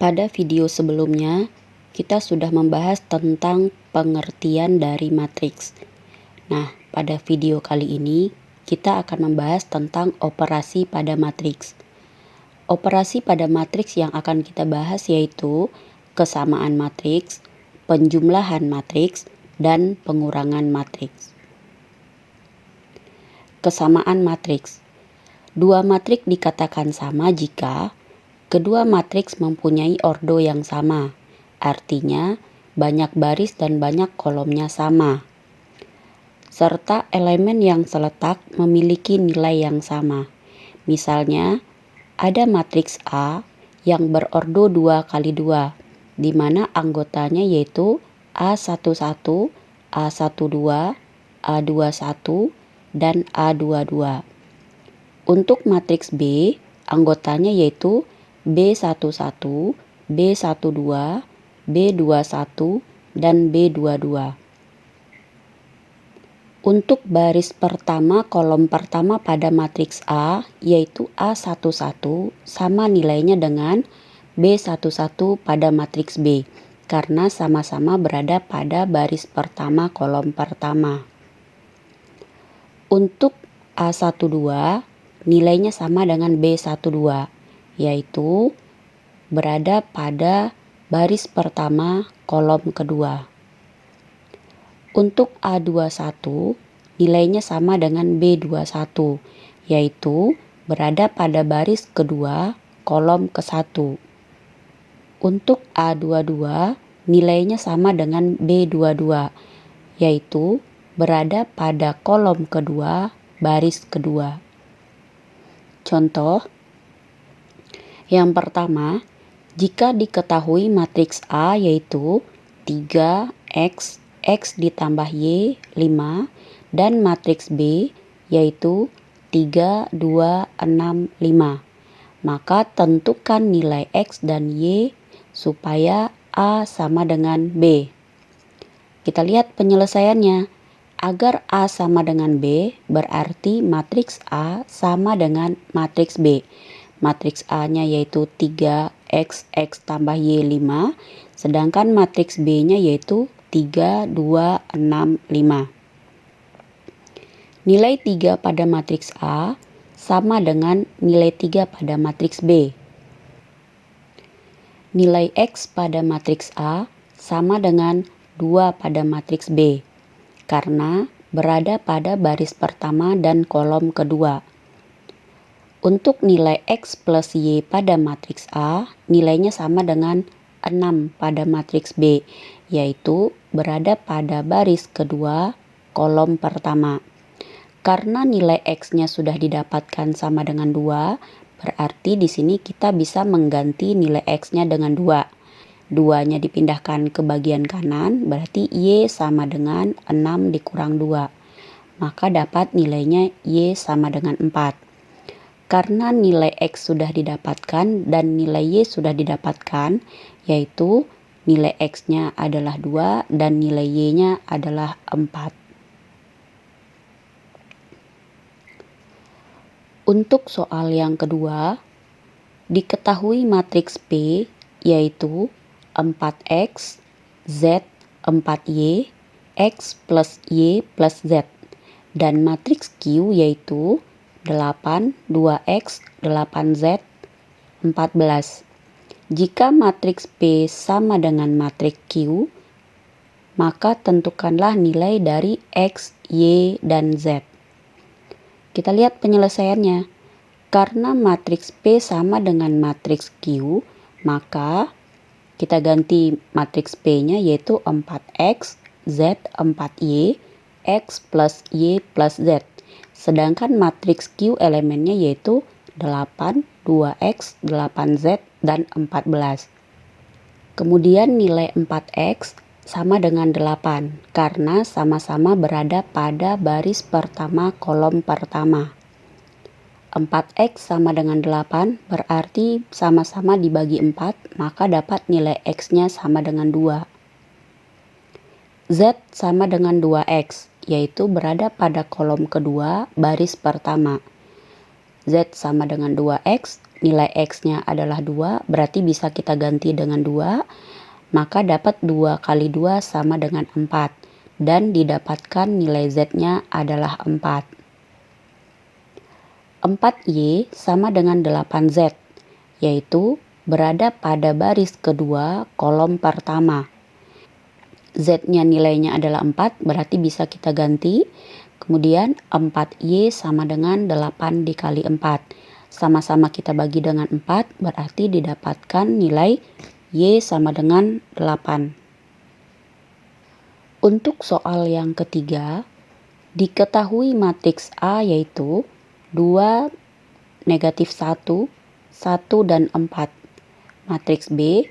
Pada video sebelumnya, kita sudah membahas tentang pengertian dari matriks. Nah, pada video kali ini, kita akan membahas tentang operasi pada matriks. Operasi pada matriks yang akan kita bahas yaitu kesamaan matriks, penjumlahan matriks, dan pengurangan matriks. Kesamaan matriks. Dua matriks dikatakan sama jika kedua matriks mempunyai ordo yang sama, artinya banyak baris dan banyak kolomnya sama, serta elemen yang seletak memiliki nilai yang sama. Misalnya, ada matriks A yang berordo 2 kali 2, di mana anggotanya yaitu A11, A12, A21, dan A22. Untuk matriks B, anggotanya yaitu B11, B12, B21, dan B22. Untuk baris pertama kolom pertama pada matriks A, yaitu A11, sama nilainya dengan B11 pada matriks B, karena sama-sama berada pada baris pertama kolom pertama. Untuk A12, nilainya sama dengan B12, yaitu berada pada baris pertama kolom kedua. Untuk A21, nilainya sama dengan B21, yaitu berada pada baris kedua kolom ke-1. Untuk A22, nilainya sama dengan B22, yaitu berada pada kolom kedua baris kedua. Contoh, yang pertama, jika diketahui matriks A yaitu 3x, x ditambah y, 5, dan matriks B yaitu 3, 2, 6, 5, maka tentukan nilai x dan y supaya A sama dengan B. Kita lihat penyelesaiannya. Agar A sama dengan B, berarti matriks A sama dengan matriks B. Matriks A-nya yaitu 3x, x tambah y, 5. Sedangkan matriks B-nya yaitu 3, 2, 6, 5. Nilai 3 pada matriks A sama dengan nilai 3 pada matriks B. Nilai X pada matriks A sama dengan 2 pada matriks B, karena berada pada baris pertama dan kolom kedua. Untuk nilai X plus Y pada matriks A, nilainya sama dengan 6 pada matriks B, yaitu berada pada baris kedua kolom pertama. Karena nilai X-nya sudah didapatkan sama dengan 2, berarti di sini kita bisa mengganti nilai X-nya dengan 2. 2-nya dipindahkan ke bagian kanan, berarti Y sama dengan 6 dikurang 2. Maka dapat nilainya Y sama dengan 4. Karena nilai X sudah didapatkan dan nilai Y sudah didapatkan, yaitu nilai X-nya adalah 2 dan nilai Y-nya adalah 4. Untuk soal yang kedua, diketahui matriks P yaitu 4x, z, 4y, x plus y plus z, dan matriks Q yaitu 8, 2x, 8z, 14. Jika matriks P sama dengan matriks Q, maka tentukanlah nilai dari x, y, dan z. Kita lihat penyelesaiannya. Karena matriks P sama dengan matriks Q, maka kita ganti matriks P-nya yaitu 4x, z, 4y, x plus y plus z. Sedangkan matriks Q elemennya yaitu 8, 2x, 8z, dan 14. Kemudian nilai 4x sama dengan 8, karena sama-sama berada pada baris pertama kolom pertama. 4x sama dengan 8 berarti sama-sama dibagi 4, maka dapat nilai X-nya sama dengan 2. Z sama dengan 2x, yaitu berada pada kolom kedua baris pertama. Z sama dengan 2x, nilai X-nya adalah 2, berarti bisa kita ganti dengan 2, maka dapat 2 kali 2 sama dengan 4, dan didapatkan nilai Z-nya adalah 4. 4Y sama dengan 8Z, yaitu berada pada baris kedua kolom pertama. Z-nya nilainya adalah 4, berarti bisa kita ganti. Kemudian 4Y sama dengan 8 dikali 4. Sama-sama kita bagi dengan 4, berarti didapatkan nilai Y sama dengan 8. Untuk soal yang ketiga, diketahui matriks A yaitu 2, negatif 1, 1 dan 4. Matriks B,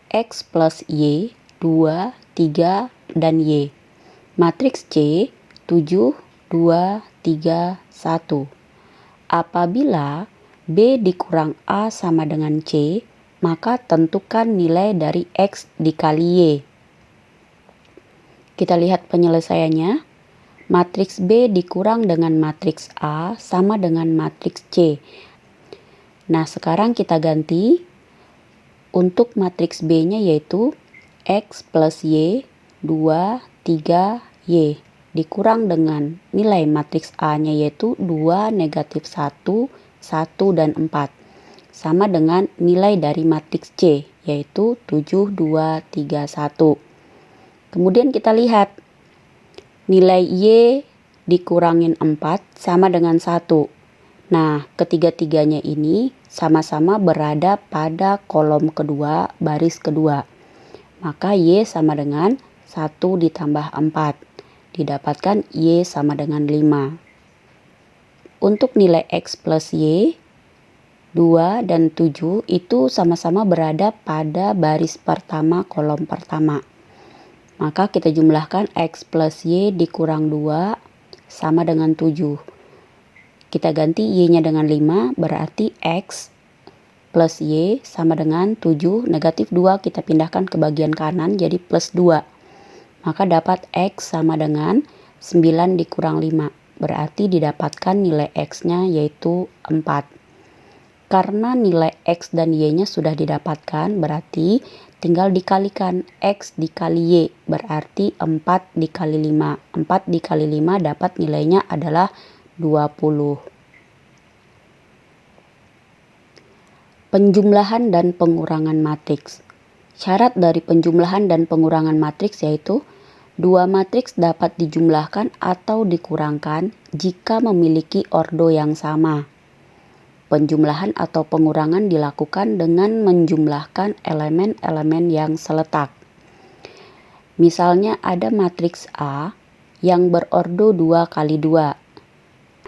X plus Y, 2, 3, dan Y. Matriks C, 7, 2, 3, 1. Apabila B dikurang A sama dengan C, maka tentukan nilai dari X dikali Y. Kita lihat penyelesaiannya. Matriks B dikurang dengan matriks A sama dengan matriks C. Nah, sekarang kita ganti. Untuk matriks B-nya yaitu X plus Y, 2, 3, Y. Dikurang dengan nilai matriks A-nya yaitu 2, negatif 1, 1, dan 4. Sama dengan nilai dari matriks C, yaitu 7, 2, 3, 1. Kemudian kita lihat. Nilai Y dikurangin 4 sama dengan 1. Nah, ketiga-tiganya ini sama-sama berada pada kolom kedua, baris kedua. Maka Y sama dengan 1 ditambah 4. Didapatkan Y sama dengan 5. Untuk nilai X plus Y, 2 dan 7 itu sama-sama berada pada baris pertama, kolom pertama. Maka kita jumlahkan X plus Y dikurang 2 sama dengan 7. Kita ganti Y-nya dengan 5, berarti X plus Y sama dengan 7, negatif 2 kita pindahkan ke bagian kanan jadi plus 2. Maka dapat X sama dengan 9 dikurang 5, berarti didapatkan nilai X-nya yaitu 4. Karena nilai X dan Y-nya sudah didapatkan, berarti tinggal dikalikan X dikali Y, berarti 4 dikali 5. 4 dikali 5 dapat nilainya adalah 20. Penjumlahan dan pengurangan matriks. Syarat dari penjumlahan dan pengurangan matriks yaitu 2 matriks dapat dijumlahkan atau dikurangkan jika memiliki ordo yang sama. Penjumlahan atau pengurangan dilakukan dengan menjumlahkan elemen-elemen yang seletak. Misalnya ada matriks A yang berordo 2 kali 2.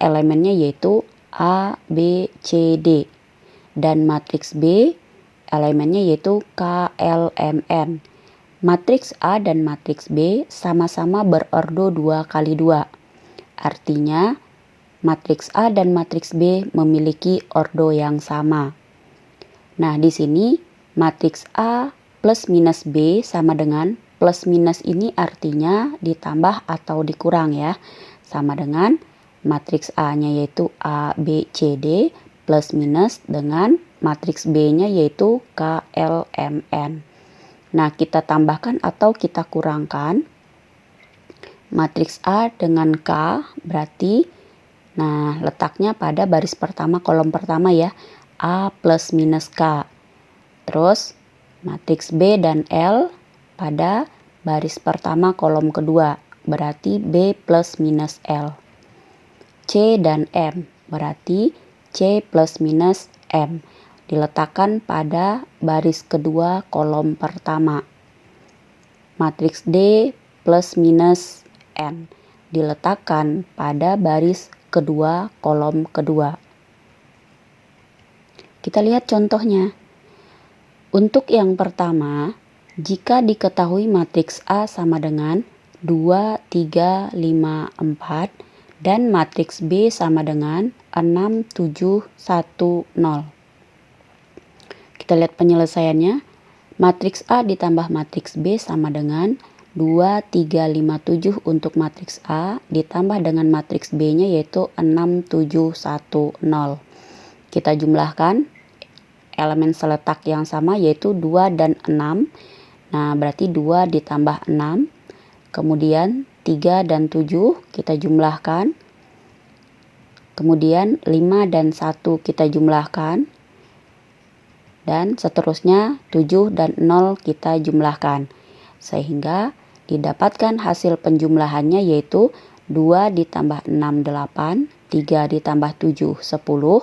Elemennya yaitu A, B, C, D. Dan matriks B elemennya yaitu K, L, M, N. Matriks A dan matriks B sama-sama berordo 2 kali 2. Artinya matriks A dan matriks B memiliki ordo yang sama. Nah, di sini matriks A plus minus B sama dengan plus minus ini artinya ditambah atau dikurang ya. Sama dengan matriks A-nya yaitu A, B, C, D plus minus dengan matriks B-nya yaitu K, L, M, N. Nah, kita tambahkan atau kita kurangkan matriks A dengan K berarti letaknya pada baris pertama kolom pertama ya. A plus minus K. Terus matriks B dan L pada baris pertama kolom kedua. Berarti B plus minus L. C dan M berarti C plus minus M. Diletakkan pada baris kedua kolom pertama. Matriks D plus minus N. Diletakkan pada baris kedua kolom kedua. Kita lihat contohnya. Untuk yang pertama, jika diketahui matriks A sama dengan 2, 3, 5, 4 dan matriks B sama dengan 6, 7, 1, 0. Kita lihat penyelesaiannya. Matriks A ditambah matriks B sama dengan 2, 3, 5, 7 untuk matriks A ditambah dengan matriks B-nya yaitu 6, 7, 1, 0. Kita jumlahkan elemen seletak yang sama yaitu 2 dan 6. Nah, berarti 2 ditambah 6. Kemudian 3 dan 7 kita jumlahkan. Kemudian 5 dan 1 kita jumlahkan. Dan seterusnya 7 dan 0 kita jumlahkan. Sehingga didapatkan hasil penjumlahannya yaitu 2 ditambah 6 8, 3 ditambah 7 10,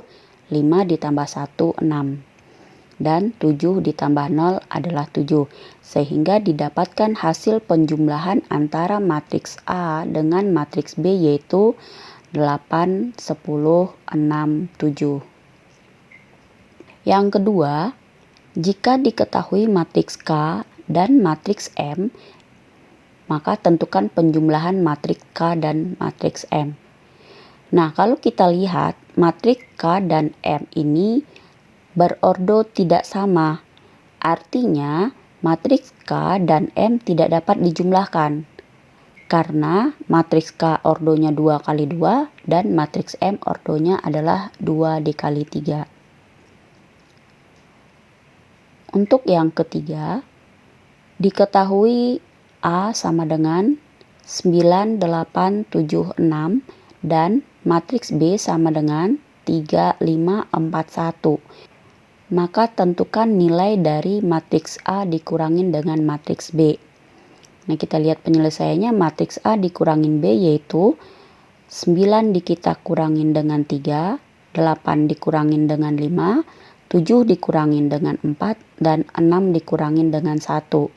5 ditambah 1 6. Dan 7 ditambah 0 adalah 7. Sehingga didapatkan hasil penjumlahan antara matriks A dengan matriks B yaitu 8, 10, 6, 7. Yang kedua, jika diketahui matriks K dan matriks M, maka tentukan penjumlahan matriks K dan matriks M. Nah, kalau kita lihat matriks K dan M ini berordo tidak sama. Artinya matriks K dan M tidak dapat dijumlahkan. Karena matriks K ordonya 2 kali 2 dan matriks M ordonya adalah 2 dikali 3. Untuk yang ketiga, diketahui A sama dengan 9, 8, 7, 6 dan matriks B sama dengan 3, 5, 4, 1. Maka tentukan nilai dari matriks A dikurangin dengan matriks B. Nah, kita lihat penyelesaiannya. Matriks A dikurangin B yaitu 9 kita kurangin dengan 3, 8 dikurangin dengan 5, 7 dikurangin dengan 4, dan 6 dikurangin dengan 1.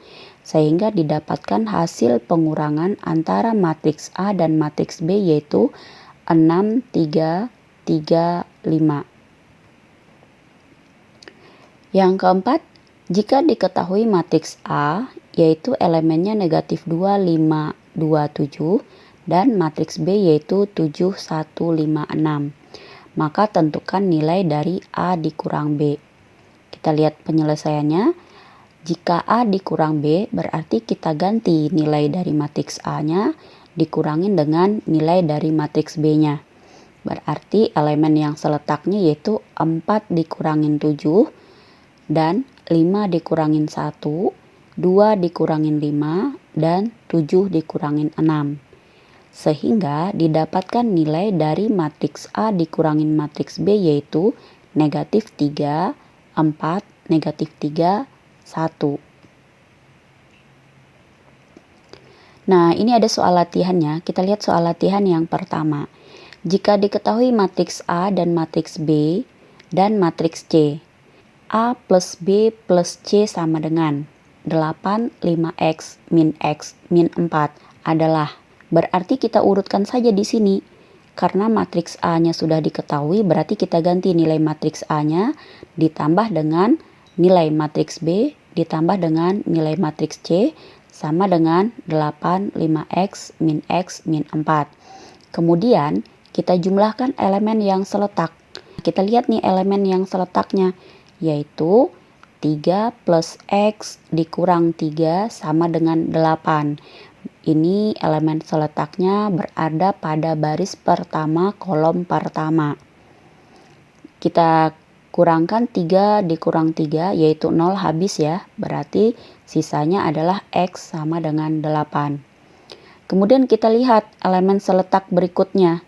Sehingga didapatkan hasil pengurangan antara matriks A dan matriks B yaitu 6, 3, 3, 5. Yang keempat, jika diketahui matriks A yaitu elemennya negatif 2, 5, 2, 7 dan matriks B yaitu 7, 1, 5, 6. Maka tentukan nilai dari A dikurang B. Kita lihat penyelesaiannya. Jika A dikurang B berarti kita ganti nilai dari matriks A-nya dikurangin dengan nilai dari matriks B-nya. Berarti elemen yang seletaknya yaitu 4 dikurangin 7 dan 5 dikurangin 1, 2 dikurangin 5, dan 7 dikurangin 6. Sehingga didapatkan nilai dari matriks A dikurangin matriks B yaitu negatif 3, 4, negatif 3, 1. Nah, ini ada soal latihannya. Kita lihat soal latihan yang pertama. Jika diketahui matriks A dan matriks B dan matriks C, A plus B plus C sama dengan 8, 5x, min x, min 4 adalah. Berarti kita urutkan saja di sini. Karena matriks A-nya sudah diketahui, berarti kita ganti nilai matriks A-nya ditambah dengan nilai matriks B ditambah dengan nilai matriks C sama dengan 8, 5x, min x, min 4. Kemudian kita jumlahkan elemen yang seletak. Kita lihat nih elemen yang seletaknya, yaitu 3 plus X dikurang 3 sama dengan 8. Ini elemen seletaknya berada pada baris pertama kolom pertama. Kita kurangkan 3 dikurang 3 yaitu 0 habis ya. Berarti sisanya adalah X sama dengan 8. Kemudian kita lihat elemen seletak berikutnya,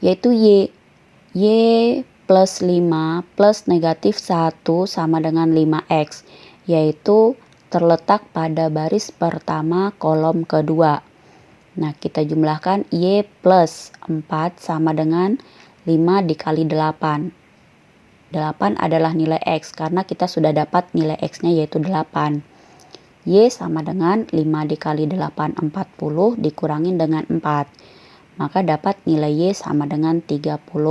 yaitu Y. Y plus 5 plus negatif 1 sama dengan 5X, yaitu terletak pada baris pertama kolom kedua. Nah, kita jumlahkan Y plus 4 sama dengan 5 dikali 8. 8 adalah nilai X karena kita sudah dapat nilai X-nya yaitu 8. Y sama dengan 5 dikali 8, 40 dikurangin dengan 4. Maka dapat nilai Y sama dengan 36.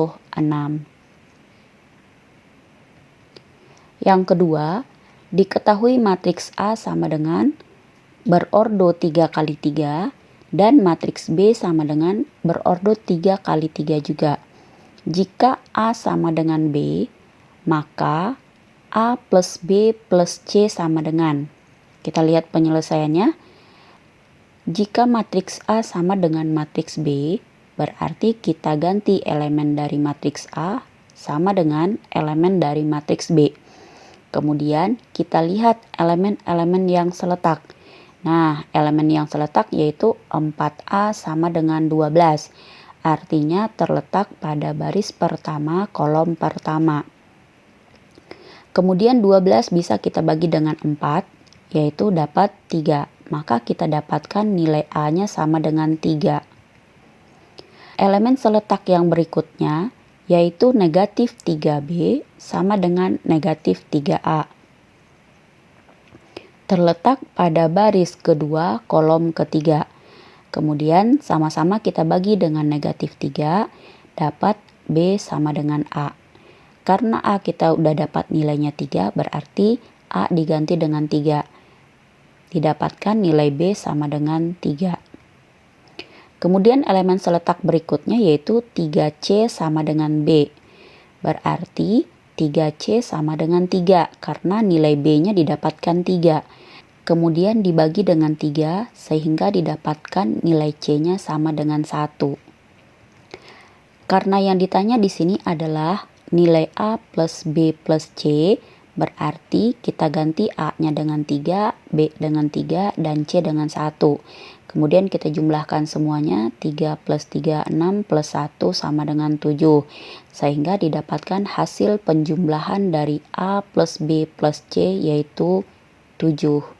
Yang kedua, diketahui matriks A sama dengan berordo 3 kali 3 dan matriks B sama dengan berordo 3 kali 3 juga. Jika A sama dengan B, maka A plus B plus C sama dengan. Kita lihat penyelesaiannya. Jika matriks A sama dengan matriks B, berarti kita ganti elemen dari matriks A sama dengan elemen dari matriks B. Kemudian kita lihat elemen-elemen yang seletak. Nah, elemen yang seletak yaitu 4A sama dengan 12. Artinya terletak pada baris pertama kolom pertama. Kemudian 12 bisa kita bagi dengan 4, yaitu dapat 3. Maka kita dapatkan nilai A-nya sama dengan 3. Elemen seletak yang berikutnya yaitu negatif 3B sama dengan negatif 3A. Terletak pada baris kedua kolom ketiga. Kemudian sama-sama kita bagi dengan negatif 3, dapat B sama dengan A. Karena A kita udah dapat nilainya 3, berarti A diganti dengan 3. Didapatkan nilai B sama dengan 3. Kemudian elemen seletak berikutnya yaitu 3C sama dengan B. Berarti 3C sama dengan 3 karena nilai B-nya didapatkan 3. Kemudian dibagi dengan 3 sehingga didapatkan nilai C-nya sama dengan 1. Karena yang ditanya di sini adalah nilai A plus B plus C, berarti kita ganti A-nya dengan 3, B dengan 3, dan C dengan 1. Kemudian kita jumlahkan semuanya, 3 plus 3, 6 plus 1 sama dengan 7. Sehingga didapatkan hasil penjumlahan dari A plus B plus C yaitu 7.